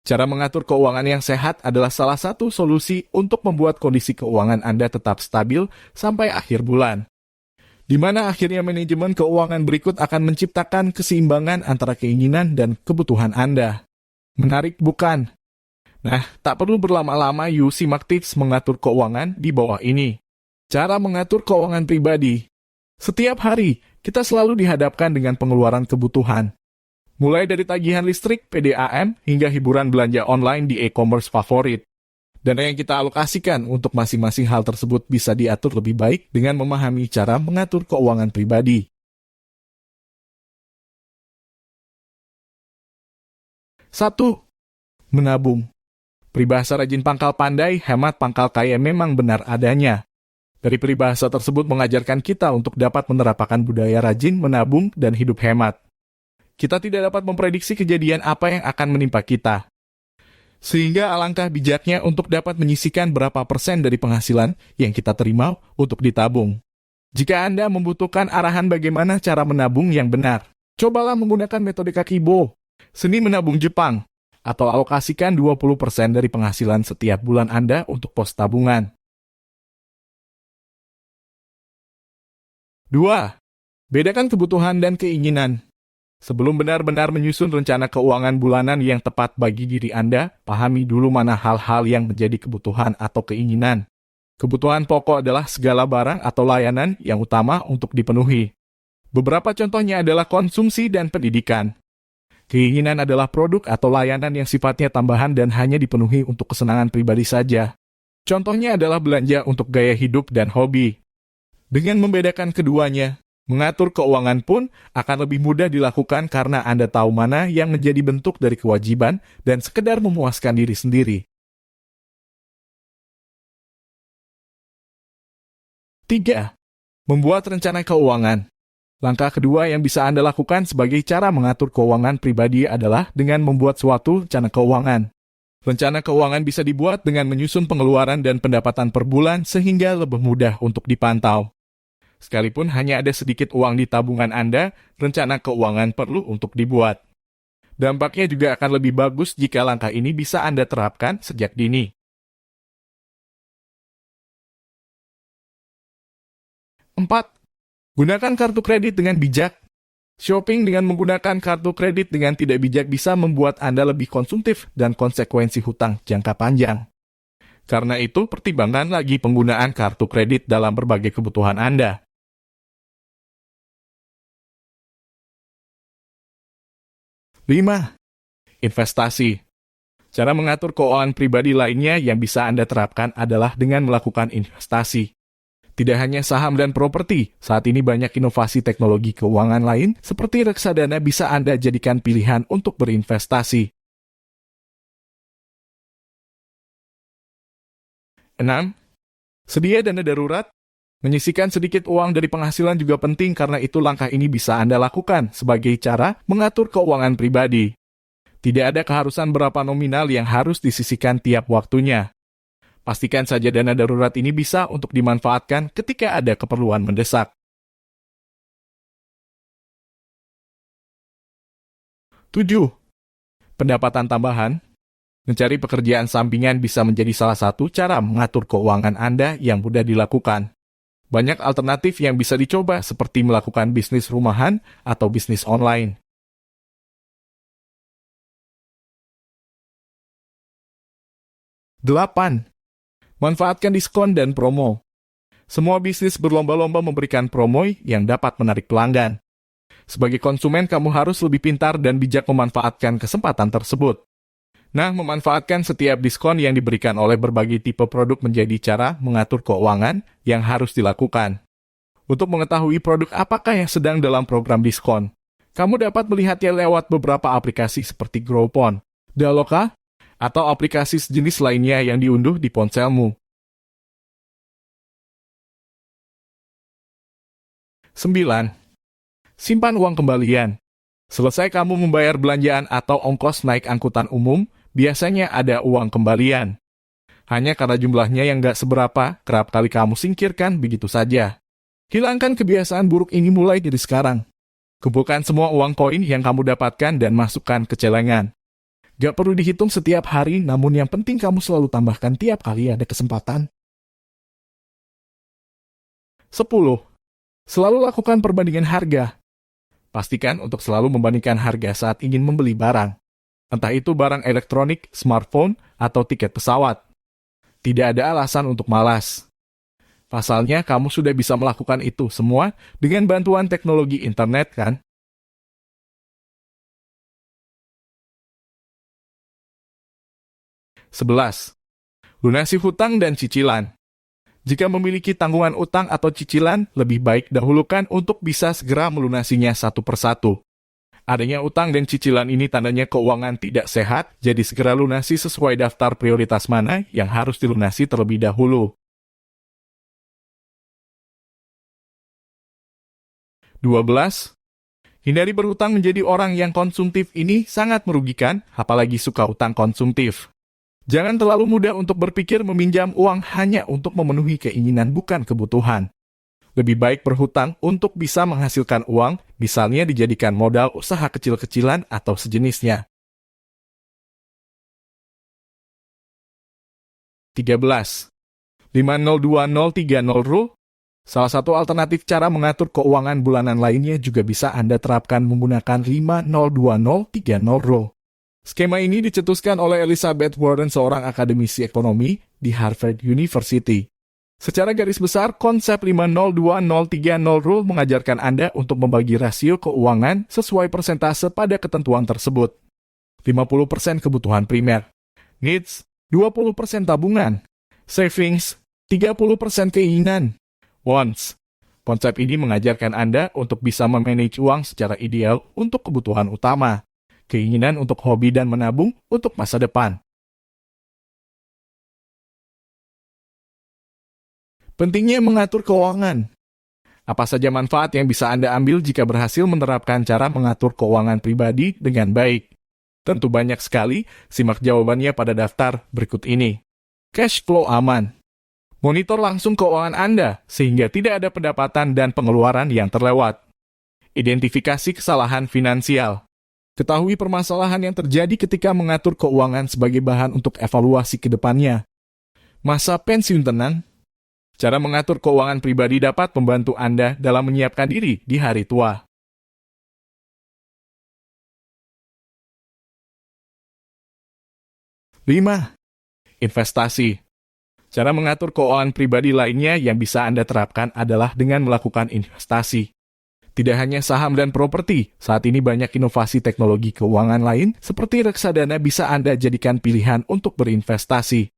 Cara mengatur keuangan yang sehat adalah salah satu solusi untuk membuat kondisi keuangan Anda tetap stabil sampai akhir bulan. Di mana akhirnya manajemen keuangan berikut akan menciptakan keseimbangan antara keinginan dan kebutuhan Anda. Menarik bukan? Nah, tak perlu berlama-lama, yuk simak tips mengatur keuangan di bawah ini. Cara mengatur keuangan pribadi. Setiap hari, kita selalu dihadapkan dengan pengeluaran kebutuhan. Mulai dari tagihan listrik, PDAM, hingga hiburan belanja online di e-commerce favorit. Dana yang kita alokasikan untuk masing-masing hal tersebut bisa diatur lebih baik dengan memahami cara mengatur keuangan pribadi. 1. Menabung. Peribahasa rajin pangkal pandai, hemat pangkal kaya memang benar adanya. Dari peribahasa tersebut mengajarkan kita untuk dapat menerapkan budaya rajin menabung dan hidup hemat. Kita tidak dapat memprediksi kejadian apa yang akan menimpa kita. Sehingga alangkah bijaknya untuk dapat menyisihkan berapa persen dari penghasilan yang kita terima untuk ditabung. Jika Anda membutuhkan arahan bagaimana cara menabung yang benar, cobalah menggunakan metode Kakibo, seni menabung Jepang, atau alokasikan 20% dari penghasilan setiap bulan Anda untuk pos tabungan. 2. Bedakan kebutuhan dan keinginan. Sebelum benar-benar menyusun rencana keuangan bulanan yang tepat bagi diri Anda, pahami dulu mana hal-hal yang menjadi kebutuhan atau keinginan. Kebutuhan pokok adalah segala barang atau layanan yang utama untuk dipenuhi. Beberapa contohnya adalah konsumsi dan pendidikan. Keinginan adalah produk atau layanan yang sifatnya tambahan dan hanya dipenuhi untuk kesenangan pribadi saja. Contohnya adalah belanja untuk gaya hidup dan hobi. Dengan membedakan keduanya, mengatur keuangan pun akan lebih mudah dilakukan karena Anda tahu mana yang menjadi bentuk dari kewajiban dan sekedar memuaskan diri sendiri. 3. Membuat rencana keuangan. Langkah kedua yang bisa Anda lakukan sebagai cara mengatur keuangan pribadi adalah dengan membuat suatu rencana keuangan. Rencana keuangan bisa dibuat dengan menyusun pengeluaran dan pendapatan per bulan sehingga lebih mudah untuk dipantau. Sekalipun hanya ada sedikit uang di tabungan Anda, rencana keuangan perlu untuk dibuat. Dampaknya juga akan lebih bagus jika langkah ini bisa Anda terapkan sejak dini. 4. Gunakan kartu kredit dengan bijak. Shopping dengan menggunakan kartu kredit dengan tidak bijak bisa membuat Anda lebih konsumtif dan konsekuensi hutang jangka panjang. Karena itu, pertimbangkan lagi penggunaan kartu kredit dalam berbagai kebutuhan Anda. 5. Investasi. Cara mengatur keuangan pribadi lainnya yang bisa Anda terapkan adalah dengan melakukan investasi. Tidak hanya saham dan properti, saat ini banyak inovasi teknologi keuangan lain seperti reksadana bisa Anda jadikan pilihan untuk berinvestasi. 6. Sedia dana darurat. Menyisihkan sedikit uang dari penghasilan juga penting karena itu langkah ini bisa Anda lakukan sebagai cara mengatur keuangan pribadi. Tidak ada keharusan berapa nominal yang harus disisihkan tiap waktunya. Pastikan saja dana darurat ini bisa untuk dimanfaatkan ketika ada keperluan mendesak. 7. Pendapatan tambahan. Mencari pekerjaan sampingan bisa menjadi salah satu cara mengatur keuangan Anda yang mudah dilakukan. Banyak alternatif yang bisa dicoba seperti melakukan bisnis rumahan atau bisnis online. 8. Manfaatkan diskon dan promo. Semua bisnis berlomba-lomba memberikan promo yang dapat menarik pelanggan. Sebagai konsumen, kamu harus lebih pintar dan bijak memanfaatkan kesempatan tersebut. Nah, memanfaatkan setiap diskon yang diberikan oleh berbagai tipe produk menjadi cara mengatur keuangan yang harus dilakukan. Untuk mengetahui produk apakah yang sedang dalam program diskon, kamu dapat melihatnya lewat beberapa aplikasi seperti Groupon, Daloka, atau aplikasi sejenis lainnya yang diunduh di ponselmu. 9. Simpan uang kembalian. Selesai kamu membayar belanjaan atau ongkos naik angkutan umum, biasanya ada uang kembalian. Hanya karena jumlahnya yang gak seberapa, kerap kali kamu singkirkan begitu saja. Hilangkan kebiasaan buruk ini mulai dari sekarang. Kumpulkan semua uang koin yang kamu dapatkan dan masukkan ke celengan. Gak perlu dihitung setiap hari, namun yang penting kamu selalu tambahkan tiap kali ada kesempatan. 10. Selalu lakukan perbandingan harga. Pastikan untuk selalu membandingkan harga saat ingin membeli barang. Entah itu barang elektronik, smartphone, atau tiket pesawat. Tidak ada alasan untuk malas. Pasalnya, kamu sudah bisa melakukan itu semua dengan bantuan teknologi internet, kan? Sebelas. Lunasi hutang dan cicilan. Jika memiliki tanggungan utang atau cicilan, lebih baik dahulukan untuk bisa segera melunasinya satu persatu. Adanya utang dan cicilan ini tandanya keuangan tidak sehat, jadi segera lunasi sesuai daftar prioritas mana yang harus dilunasi terlebih dahulu. 12. Hindari berhutang menjadi orang yang konsumtif ini sangat merugikan, apalagi suka utang konsumtif. Jangan terlalu mudah untuk berpikir meminjam uang hanya untuk memenuhi keinginan bukan kebutuhan. Lebih baik berhutang untuk bisa menghasilkan uang, misalnya dijadikan modal usaha kecil-kecilan atau sejenisnya. 13. 502030 Rule. Salah satu alternatif cara mengatur keuangan bulanan lainnya juga bisa Anda terapkan menggunakan 502030 Rule. Skema ini dicetuskan oleh Elizabeth Warren, seorang akademisi ekonomi di Harvard University. Secara garis besar, konsep 502030 Rule mengajarkan Anda untuk membagi rasio keuangan sesuai persentase pada ketentuan tersebut. 50% kebutuhan primer, needs, 20% tabungan, savings, 30% keinginan, wants. Konsep ini mengajarkan Anda untuk bisa memanage uang secara ideal untuk kebutuhan utama, keinginan untuk hobi dan menabung untuk masa depan. Pentingnya mengatur keuangan. Apa saja manfaat yang bisa Anda ambil jika berhasil menerapkan cara mengatur keuangan pribadi dengan baik? Tentu banyak sekali, simak jawabannya pada daftar berikut ini. Cash flow aman. Monitor langsung keuangan Anda, sehingga tidak ada pendapatan dan pengeluaran yang terlewat. Identifikasi kesalahan finansial. Ketahui permasalahan yang terjadi ketika mengatur keuangan sebagai bahan untuk evaluasi ke depannya. Masa pensiun tenang. Cara mengatur keuangan pribadi dapat membantu Anda dalam menyiapkan diri di hari tua. Lima. Investasi. Cara mengatur keuangan pribadi lainnya yang bisa Anda terapkan adalah dengan melakukan investasi. Tidak hanya saham dan properti, saat ini banyak inovasi teknologi keuangan lain seperti reksadana bisa Anda jadikan pilihan untuk berinvestasi.